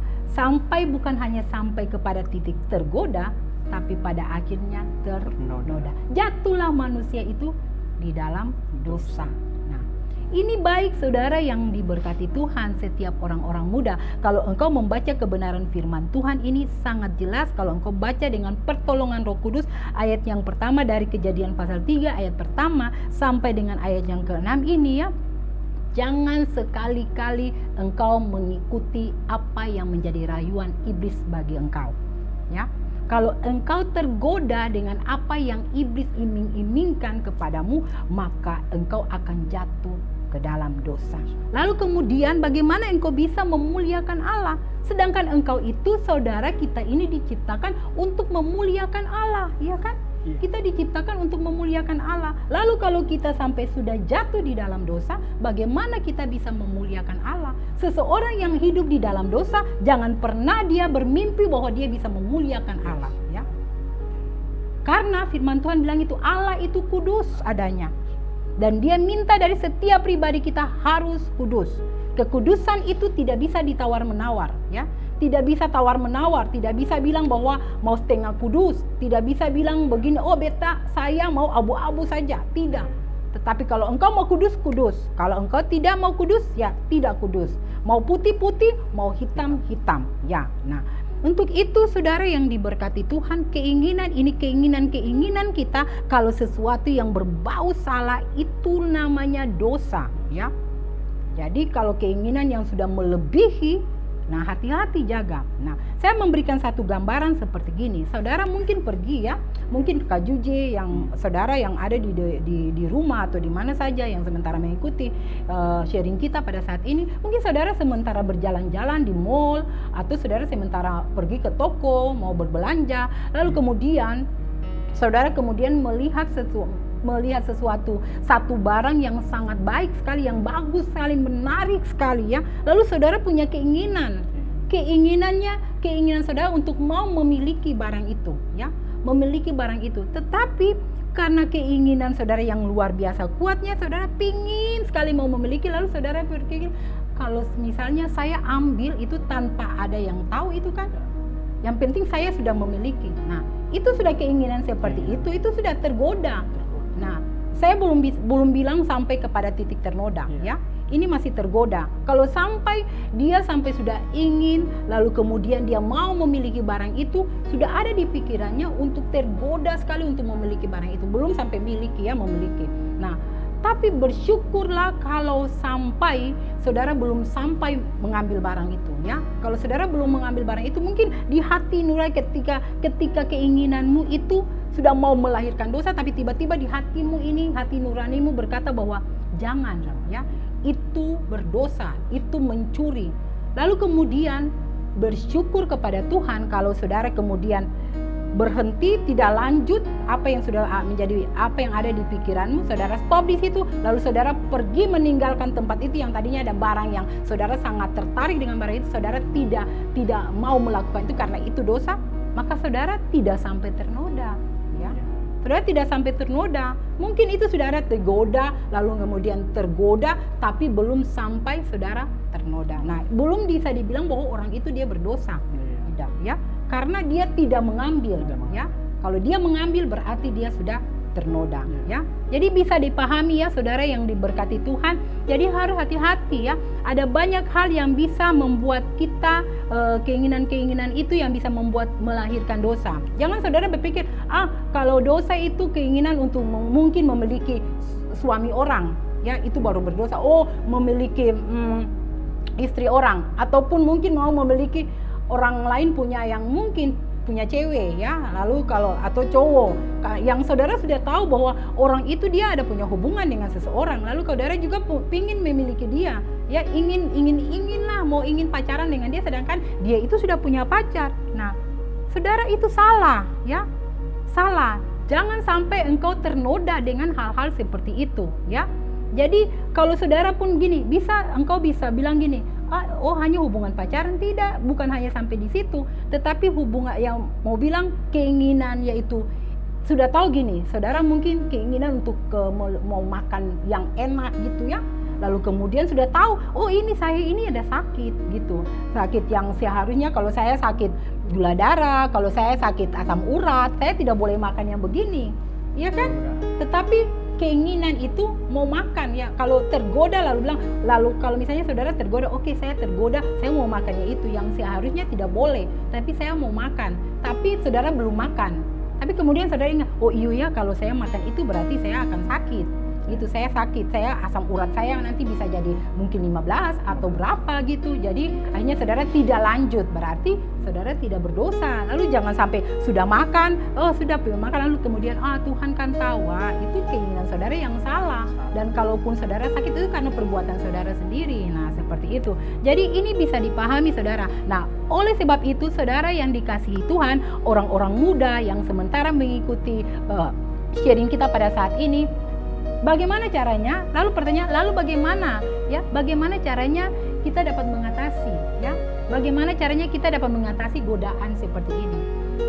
bukan hanya sampai kepada titik tergoda, tapi pada akhirnya ternoda. Jatuhlah manusia itu di dalam dosa. Nah, ini baik saudara yang diberkati Tuhan, setiap orang-orang muda. Kalau engkau membaca kebenaran firman Tuhan ini sangat jelas. Kalau engkau baca dengan pertolongan Roh Kudus, ayat yang pertama dari Kejadian pasal 3 ayat pertama sampai dengan ayat yang ke-6 ini ya, Jangan sekali-kali engkau mengikuti apa yang menjadi rayuan iblis bagi engkau. Ya, kalau engkau tergoda dengan apa yang iblis iming-imingkan kepadamu, maka engkau akan jatuh ke dalam dosa. Lalu kemudian bagaimana engkau bisa memuliakan Allah? Sedangkan engkau itu, saudara, kita ini diciptakan untuk memuliakan Allah, ya kan? Kita diciptakan untuk memuliakan Allah. Lalu kalau kita sampai sudah jatuh di dalam dosa, bagaimana kita bisa memuliakan Allah? Seseorang yang hidup di dalam dosa, jangan pernah dia bermimpi bahwa dia bisa memuliakan Allah, ya. Karena firman Tuhan bilang itu Allah itu kudus adanya. Dan dia minta dari setiap pribadi kita harus kudus. Kekudusan itu tidak bisa ditawar-menawar, ya. Tidak bisa tawar-menawar, tidak bisa bilang bahwa mau setengah kudus, tidak bisa bilang begini, oh beta saya mau abu-abu saja, tidak. Tetapi kalau engkau mau kudus, kudus. Kalau engkau tidak mau kudus, ya tidak kudus. Mau putih-putih, mau hitam-hitam, ya. Nah, untuk itu saudara yang diberkati Tuhan, keinginan ini keinginan kita, kalau sesuatu yang berbau salah itu namanya dosa, ya. Jadi kalau keinginan yang sudah melebihi, nah hati-hati jaga. Nah, saya memberikan satu gambaran seperti gini. Saudara mungkin pergi, ya, mungkin Kak Juje yang saudara yang ada di rumah atau di mana saja yang sementara mengikuti sharing kita pada saat ini, mungkin saudara sementara berjalan-jalan di mall atau saudara sementara pergi ke toko mau berbelanja, lalu kemudian saudara kemudian melihat sesuatu satu barang yang sangat baik sekali, yang bagus sekali, menarik sekali, ya. Lalu saudara punya keinginan saudara untuk mau memiliki barang itu, ya, memiliki barang itu. Tetapi karena keinginan saudara yang luar biasa kuatnya, saudara pingin sekali mau memiliki, lalu saudara berpikir kalau misalnya saya ambil itu tanpa ada yang tahu itu kan, yang penting saya sudah memiliki. Nah, itu sudah keinginan seperti itu sudah tergoda. Nah, saya belum bilang sampai kepada titik ternoda, ya. Ini masih tergoda. Kalau sampai sudah ingin, lalu kemudian dia mau memiliki barang itu, sudah ada di pikirannya untuk tergoda sekali untuk memiliki barang itu. Belum sampai miliki, ya, memiliki. Nah, tapi bersyukurlah kalau sampai saudara belum sampai mengambil barang itu, ya. Kalau saudara belum mengambil barang itu, mungkin di hati nurani ketika keinginanmu itu sudah mau melahirkan dosa, tapi tiba-tiba di hatimu ini, hati nuranimu berkata bahwa jangan, ya, itu berdosa, itu mencuri. Lalu kemudian bersyukur kepada Tuhan kalau saudara kemudian berhenti, tidak lanjut apa yang sudah menjadi apa yang ada di pikiranmu, saudara stop di situ, lalu saudara pergi meninggalkan tempat itu yang tadinya ada barang yang saudara sangat tertarik dengan barang itu, saudara tidak mau melakukan itu karena itu dosa, maka saudara tidak sampai ternoda, ya. Saudara tidak sampai ternoda. Mungkin itu saudara tergoda, lalu kemudian tergoda, tapi belum sampai saudara ternoda. Nah, belum bisa dibilang bahwa orang itu dia berdosa, tidak, ya. Karena dia tidak mengambil, ya. Kalau dia mengambil berarti dia sudah ternoda, ya. Jadi bisa dipahami, ya, saudara yang diberkati Tuhan. Jadi harus hati-hati, ya. Ada banyak hal yang bisa membuat kita keinginan-keinginan itu yang bisa membuat melahirkan dosa. Jangan saudara berpikir, kalau dosa itu keinginan untuk mungkin memiliki suami orang, ya, itu baru berdosa. Oh, memiliki istri orang, ataupun mungkin mau memiliki orang lain punya yang mungkin punya cewek, ya, lalu kalau atau cowok yang saudara sudah tahu bahwa orang itu dia ada punya hubungan dengan seseorang, lalu saudara juga ingin memiliki dia, ya, inginlah mau ingin pacaran dengan dia, sedangkan dia itu sudah punya pacar. Nah, saudara itu salah, ya, salah. Jangan sampai engkau ternoda dengan hal-hal seperti itu, ya. Jadi kalau saudara pun gini, engkau bisa bilang gini, oh hanya hubungan pacaran, tidak, bukan hanya sampai di situ, tetapi hubungan yang mau bilang keinginan, yaitu sudah tahu gini, saudara mungkin keinginan untuk mau makan yang enak gitu, ya, lalu kemudian sudah tahu, oh saya ini ada sakit gitu, sakit yang seharusnya kalau saya sakit gula darah, kalau saya sakit asam urat, saya tidak boleh makan yang begini, ya kan? Tetapi keinginan itu mau makan, ya, kalau tergoda lalu kalau misalnya saudara tergoda, oke, saya tergoda, saya mau makannya itu yang seharusnya tidak boleh, tapi saya mau makan, tapi saudara belum makan, tapi kemudian saudara ingat, oh iya, kalau saya makan itu berarti saya akan sakit. Gitu, saya sakit, saya asam urat saya nanti bisa jadi mungkin 15 atau berapa gitu. Jadi akhirnya saudara tidak lanjut, berarti saudara tidak berdosa. Lalu jangan sampai sudah makan, sudah makan lalu kemudian Tuhan kan tahu, itu keinginan saudara yang salah. Dan kalaupun saudara sakit itu karena perbuatan saudara sendiri. Nah, seperti itu. Jadi ini bisa dipahami saudara. Nah, oleh sebab itu saudara yang dikasihi Tuhan, orang-orang muda yang sementara mengikuti sharing kita pada saat ini, bagaimana caranya? Lalu pertanyaan, lalu bagaimana? Ya, bagaimana caranya kita dapat mengatasi? Ya, bagaimana caranya kita dapat mengatasi godaan seperti ini?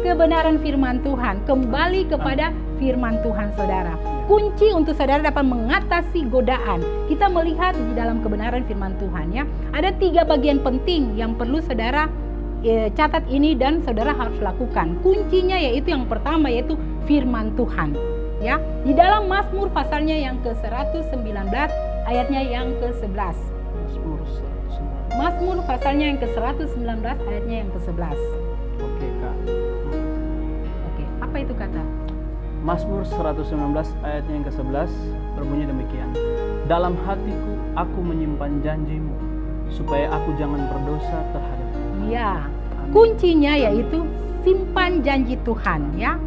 Kebenaran firman Tuhan, kembali kepada firman Tuhan saudara. Kunci untuk saudara dapat mengatasi godaan. Kita melihat di dalam kebenaran firman Tuhan ya, ada 3 bagian penting yang perlu saudara catat ini dan saudara harus lakukan. Kuncinya yaitu yang pertama yaitu firman Tuhan. Ya, di dalam Mazmur pasalnya yang ke-119 ayatnya yang ke-11. Mazmur pasalnya yang ke-119 ayatnya yang ke-11. Oke, Kak. Oke, apa itu kata? Mazmur 119 ayatnya yang ke-11 berbunyi demikian. Dalam hatiku aku menyimpan janjimu supaya aku jangan berdosa terhadapmu. Ya, kuncinya yaitu simpan janji Tuhan ya.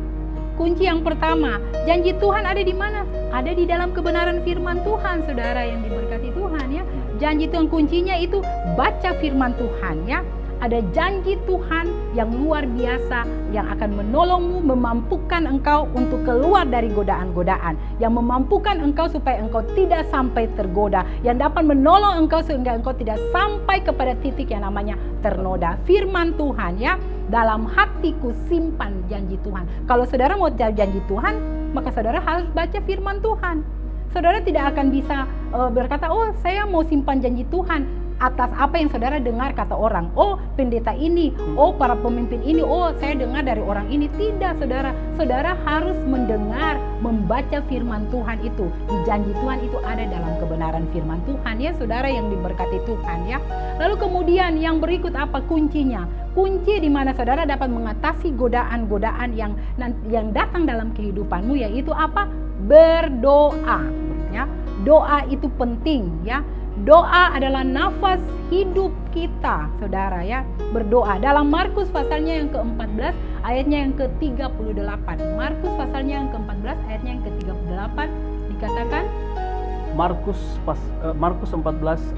Kunci yang pertama, janji Tuhan ada di mana? Ada di dalam kebenaran firman Tuhan, saudara yang diberkati Tuhan ya. Janji Tuhan kuncinya itu baca firman Tuhan ya. Ada janji Tuhan yang luar biasa yang akan menolongmu, memampukan engkau untuk keluar dari godaan-godaan, yang memampukan engkau supaya engkau tidak sampai tergoda, yang dapat menolong engkau sehingga engkau tidak sampai kepada titik yang namanya ternoda. Firman Tuhan ya, dalam hatiku simpan janji Tuhan. Kalau saudara mau janji Tuhan, maka saudara harus baca firman Tuhan. Saudara tidak akan bisa berkata, saya mau simpan janji Tuhan atas apa yang saudara dengar kata orang. Pendeta ini, para pemimpin ini, saya dengar dari orang ini. Tidak saudara, saudara harus mendengar, membaca firman Tuhan itu. Di janji Tuhan itu ada dalam kebenaran firman Tuhan ya saudara yang diberkati Tuhan ya. Lalu kemudian yang berikut apa kuncinya? Kunci di mana saudara dapat mengatasi godaan-godaan yang datang dalam kehidupanmu yaitu apa? Berdoa ya. Doa itu penting ya. Doa adalah nafas hidup kita, saudara ya. Berdoa. Dalam Markus pasalnya yang ke-14, ayatnya yang ke-38. Markus pasalnya yang ke-14, ayatnya yang ke-38 dikatakan. Markus 14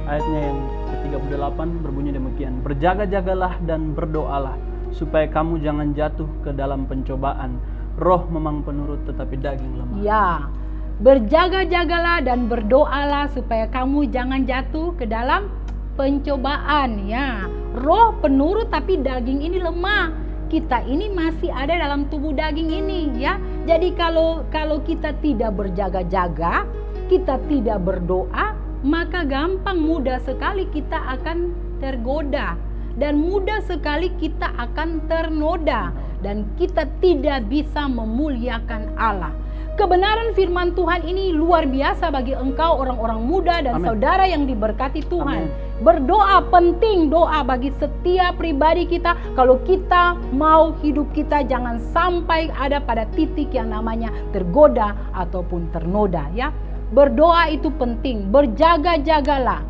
ayatnya yang ke-38 berbunyi demikian. Berjaga-jagalah dan berdoalah supaya kamu jangan jatuh ke dalam pencobaan. Roh memang penurut tetapi daging lemah. Ya. Berjaga-jagalah dan berdoalah supaya kamu jangan jatuh ke dalam pencobaan ya. Roh penurut tapi daging ini lemah. Kita ini masih ada dalam tubuh daging ini ya. Jadi kalau kita tidak berjaga-jaga, kita tidak berdoa, maka gampang mudah sekali kita akan tergoda dan mudah sekali kita akan ternoda dan kita tidak bisa memuliakan Allah. Kebenaran firman Tuhan ini luar biasa bagi engkau orang-orang muda dan saudara yang diberkati Tuhan. Berdoa penting, doa bagi setiap pribadi kita. Kalau kita mau hidup kita jangan sampai ada pada titik yang namanya tergoda ataupun ternoda ya. Berdoa itu penting, berjaga-jagalah.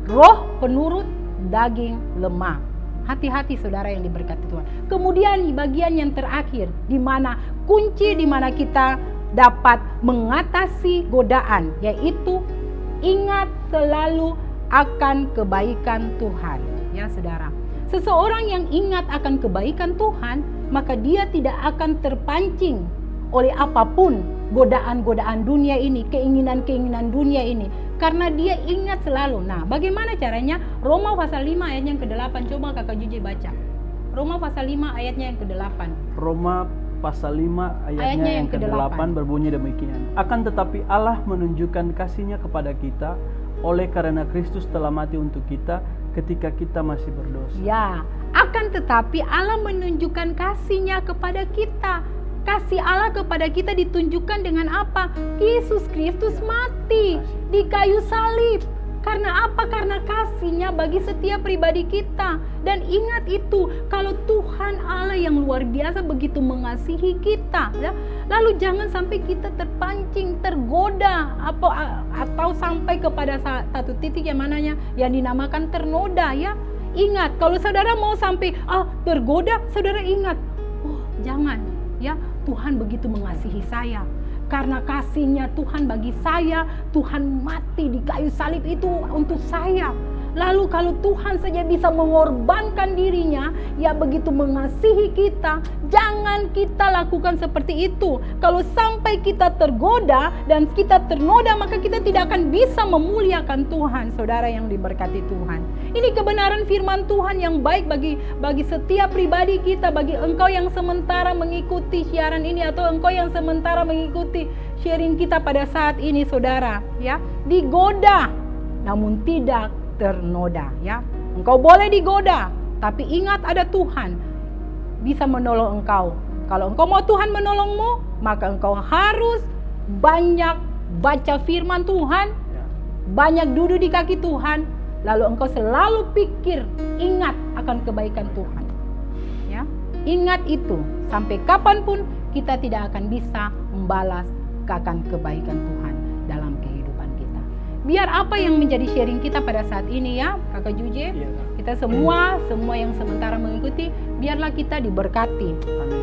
Roh penurut, daging lemah. Hati-hati saudara yang diberkati Tuhan. Kemudian bagian yang terakhir, di mana kunci di mana kita dapat mengatasi godaan, yaitu ingat selalu akan kebaikan Tuhan. Ya saudara, seseorang yang ingat akan kebaikan Tuhan, maka dia tidak akan terpancing oleh apapun godaan-godaan dunia ini, keinginan-keinginan dunia ini, karena dia ingat selalu. Nah, bagaimana caranya? Roma pasal 5 ayatnya yang ke-8, coba kakak Juje baca. Roma pasal 5 ayatnya yang ke-8. Roma pasal 5 ayatnya yang ke-8 berbunyi demikian. Akan tetapi Allah menunjukkan kasih-Nya kepada kita oleh karena Kristus telah mati untuk kita ketika kita masih berdosa. Ya, akan tetapi Allah menunjukkan kasih-Nya kepada kita. Kasih Allah kepada kita ditunjukkan dengan apa? Yesus Kristus mati di kayu salib. Karena apa? Karena kasih-Nya bagi setiap pribadi kita. Dan ingat itu, kalau Tuhan Allah yang luar biasa begitu mengasihi kita ya. Lalu jangan sampai kita terpancing, tergoda atau sampai kepada satu titik yang mananya yang dinamakan ternoda ya. Ingat, kalau saudara mau sampai tergoda, saudara ingat, jangan ya, Tuhan begitu mengasihi saya. Karena kasihnya Tuhan bagi saya, Tuhan mati di kayu salib itu untuk saya. Lalu kalau Tuhan saja bisa mengorbankan dirinya, ya begitu mengasihi kita, jangan kita lakukan seperti itu. Kalau sampai kita tergoda dan kita ternoda, maka kita tidak akan bisa memuliakan Tuhan, saudara yang diberkati Tuhan. Ini kebenaran firman Tuhan yang baik bagi setiap pribadi kita, bagi engkau yang sementara mengikuti siaran ini atau engkau yang sementara mengikuti sharing kita pada saat ini, saudara, ya. Digoda namun tidak ternoda ya. Engkau boleh digoda, tapi ingat ada Tuhan bisa menolong engkau. Kalau engkau mau Tuhan menolongmu, maka engkau harus banyak baca firman Tuhan, banyak duduk di kaki Tuhan, lalu engkau selalu pikir, ingat akan kebaikan Tuhan ya. Ingat itu, sampai kapanpun kita tidak akan bisa membalas akan kebaikan Tuhan dalam kehidupan kita. Biar apa yang menjadi sharing kita pada saat ini ya, Kakak Juje, kita semua yang sementara mengikuti, biarlah kita diberkati.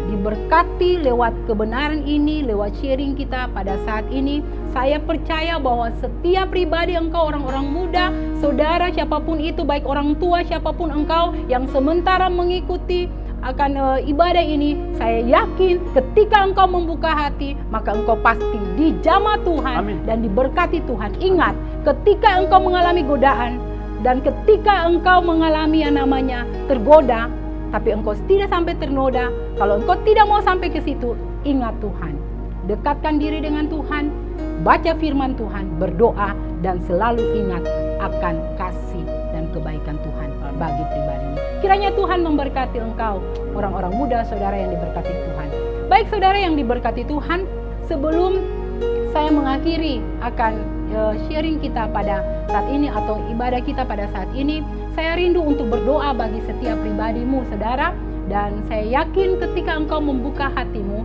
Diberkati lewat kebenaran ini, lewat sharing kita pada saat ini. Saya percaya bahwa setiap pribadi engkau, orang-orang muda, saudara siapapun itu, baik orang tua siapapun engkau yang sementara mengikuti akan ibadah ini, saya yakin ketika engkau membuka hati, maka engkau pasti dijamah Tuhan. Amin. Dan diberkati Tuhan. Ingat, ketika engkau mengalami godaan dan ketika engkau mengalami yang namanya tergoda, tapi engkau tidak sampai ternoda, kalau engkau tidak mau sampai ke situ, ingat Tuhan. Dekatkan diri dengan Tuhan, baca firman Tuhan, berdoa, dan selalu ingat akan kasih dan kebaikan Tuhan bagi pribadimu. Kiranya Tuhan memberkati engkau, orang-orang muda, saudara yang diberkati Tuhan. Baik saudara yang diberkati Tuhan, sebelum saya mengakhiri akan sharing kita pada saat ini atau ibadah kita pada saat ini, saya rindu untuk berdoa bagi setiap pribadimu, saudara. Dan saya yakin ketika engkau membuka hatimu,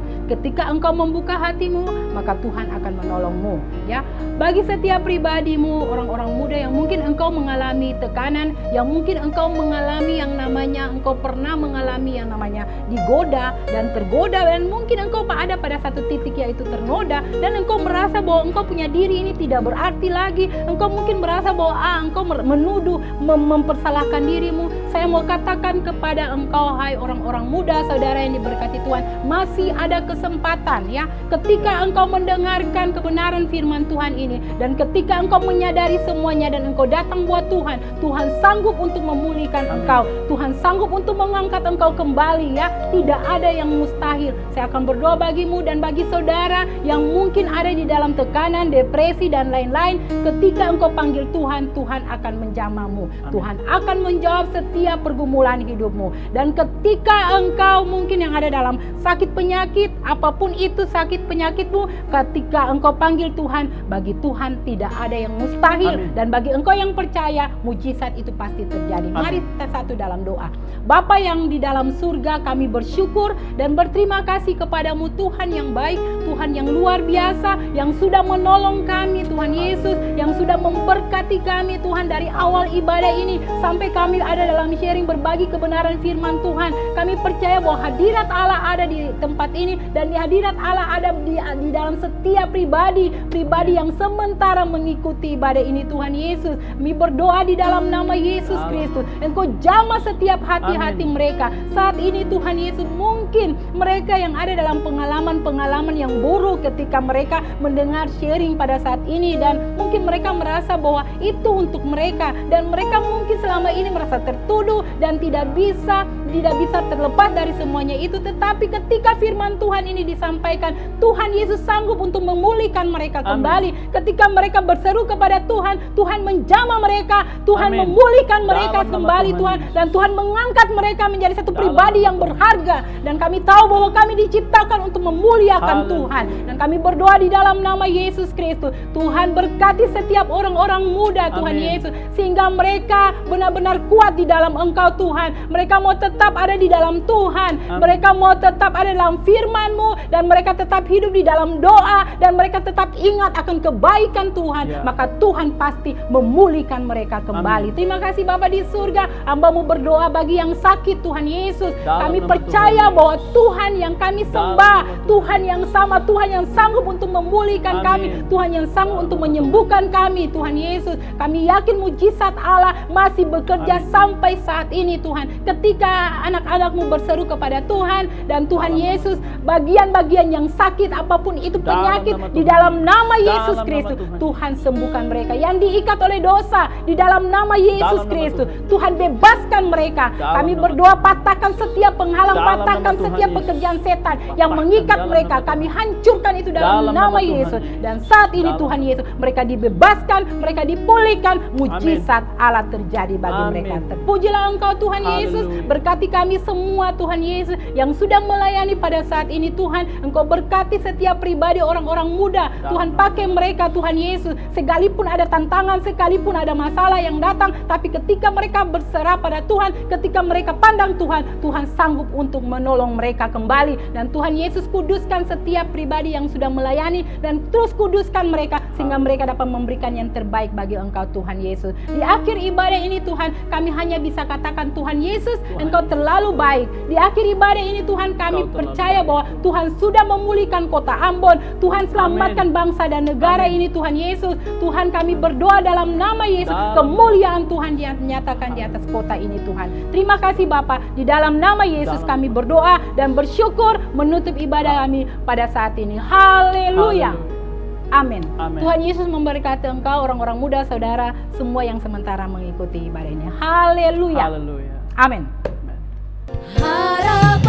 maka Tuhan akan menolongmu ya. Bagi setiap pribadimu, orang-orang muda yang mungkin engkau mengalami tekanan, yang mungkin engkau mengalami yang namanya, engkau pernah mengalami yang namanya digoda dan tergoda, dan mungkin engkau ada pada satu titik yaitu ternoda, dan engkau merasa bahwa engkau punya diri ini tidak berarti lagi. Engkau mungkin merasa bahwa engkau menuduh, mempersalahkan dirimu. Saya mau katakan kepada engkau, hai orang-orang muda, saudara yang diberkati Tuhan, masih ada kesempatan ya. Ketika engkau mendengarkan kebenaran firman Tuhan ini, dan ketika engkau menyadari semuanya dan engkau datang buat Tuhan, Tuhan sanggup untuk memulihkan engkau. Tuhan sanggup untuk mengangkat engkau kembali ya. Tidak ada yang mustahil. Saya akan berdoa bagimu dan bagi saudara yang mungkin ada di dalam tekanan, depresi dan lain-lain. Ketika engkau panggil Tuhan, Tuhan akan menjamahmu. Tuhan akan menjawab setiap pergumulan hidupmu. Dan ketika engkau mungkin yang ada dalam sakit penyakit, apapun itu sakit penyakitmu, ketika engkau panggil Tuhan, bagi Tuhan tidak ada yang mustahil. Amin. Dan bagi engkau yang percaya, mujizat itu pasti terjadi. Amin. Mari kita satu dalam doa. Bapa yang di dalam surga, kami bersyukur dan berterima kasih kepadamu Tuhan yang baik, Tuhan yang luar biasa, yang sudah menolong kami Tuhan Yesus, yang sudah memberkati kami Tuhan dari awal ibadah ini sampai kami ada dalam sharing berbagi kebenaran firman Tuhan. Kami percaya bahwa hadirat Allah ada di tempat ini, dan di hadirat Allah ada di dalam setiap pribadi yang sementara mengikuti ibadah ini Tuhan Yesus. Kami berdoa di dalam nama Yesus Kristus, Engkau jamah setiap hati-hati mereka saat ini Tuhan Yesus. Mungkin mereka yang ada dalam pengalaman-pengalaman yang buruk ketika mereka mendengar sharing pada saat ini, dan mungkin mereka merasa bahwa itu untuk mereka, dan mereka mungkin selama ini merasa tertuduh dan tidak bisa terlepas dari semuanya itu. Tetapi ketika firman Tuhan ini disampaikan, Tuhan Yesus sanggup untuk memulihkan mereka kembali. Ketika mereka berseru kepada Tuhan, Tuhan menjamah mereka, Tuhan memulihkan mereka kembali Tuhan, dan Tuhan mengangkat mereka menjadi satu pribadi yang berharga. Dan kami tahu bahwa kami diciptakan untuk memuliakan Tuhan, dan kami berdoa di dalam nama Yesus Kristus. Tuhan berkati setiap orang-orang muda Tuhan Yesus, sehingga mereka benar-benar kuat di dalam Engkau Tuhan. Mereka mau tetap tetap ada di dalam Tuhan. Amin. Mereka mau tetap ada dalam firman-Mu, dan mereka tetap hidup di dalam doa, dan mereka tetap ingat akan kebaikan Tuhan. Ya. Maka Tuhan pasti memulihkan mereka kembali. Terima kasih Bapa di surga. Hamba-Mu berdoa bagi yang sakit, Tuhan Yesus. Dalam Kami nama percaya Tuhan bahwa Tuhan yang kami Dalam sembah, nama Tuhan yang sama, Tuhan yang sanggup untuk memulihkan Amin. kami, Tuhan yang sanggup untuk menyembuhkan kami, Tuhan Yesus. Kami yakin mujizat Allah masih bekerja Amin. sampai saat ini, Tuhan. Ketika anak-anak-Mu berseru kepada Tuhan, dan Tuhan Dalam Yesus, bagian-bagian yang sakit apapun itu Dalam penyakit, nama di Tuhan dalam Yesus. nama Dalam Yesus nama Kristus, Tuhan. Tuhan sembuhkan mereka. Yang diikat oleh dosa, di dalam nama Yesus nama Kristus, Tuhan. Tuhan bebaskan mereka. Dalam Kami nama berdoa, patahkan setiap penghalang, Dalam nama patahkan Tuhan setiap Yesus. pekerjaan setan yang Patahkan mengikat dalam mereka. nama Kami Tuhan. hancurkan itu dalam Dalam nama nama Tuhan Yesus. Yesus. Dan saat ini Dalam Tuhan nama Yesus, mereka dibebaskan, mereka dipulihkan, mujizat Allah terjadi bagi Amin. mereka. Terpujilah Engkau Tuhan Yesus. Haleluya. Berkati kami semua Tuhan Yesus yang sudah melayani pada saat ini Tuhan. Engkau berkati setiap pribadi, orang-orang muda. Dalam Tuhan nama pakai mereka Tuhan Yesus. Sekalipun ada tantangan, sekalipun ada masalah yang datang, tapi ketika mereka berserah pada Tuhan, ketika mereka pandang Tuhan, Tuhan sanggup untuk menolong mereka kembali. Dan Tuhan Yesus, kuduskan setiap pribadi yang sudah melayani, dan terus kuduskan mereka sehingga mereka dapat memberikan yang terbaik bagi Engkau Tuhan Yesus. Di akhir ibadah ini Tuhan, kami hanya bisa katakan Tuhan Yesus, Tuhan Engkau Yesus. terlalu baik. Di akhir ibadah ini Tuhan, kami Engkau terlalu percaya baik. bahwa Tuhan sudah memulihkan kota Ambon. Tuhan selamatkan bangsa dan negara Amin. ini Tuhan Yesus. Tuhan, kami berdoa dalam nama Yesus, Dalam kemuliaan Tuhan dinyatakan di atas kota ini Tuhan. Terima kasih Bapa, di dalam nama Yesus Dalam kami berdoa dan bersyukur menutup ibadah kami pada saat ini. Haleluya. Amin. Amin. Tuhan Yesus memberkati engkau, orang-orang muda, saudara, semua yang sementara mengikuti ibadah ini. Haleluya. Haleluya. Amin. Amin. Harapan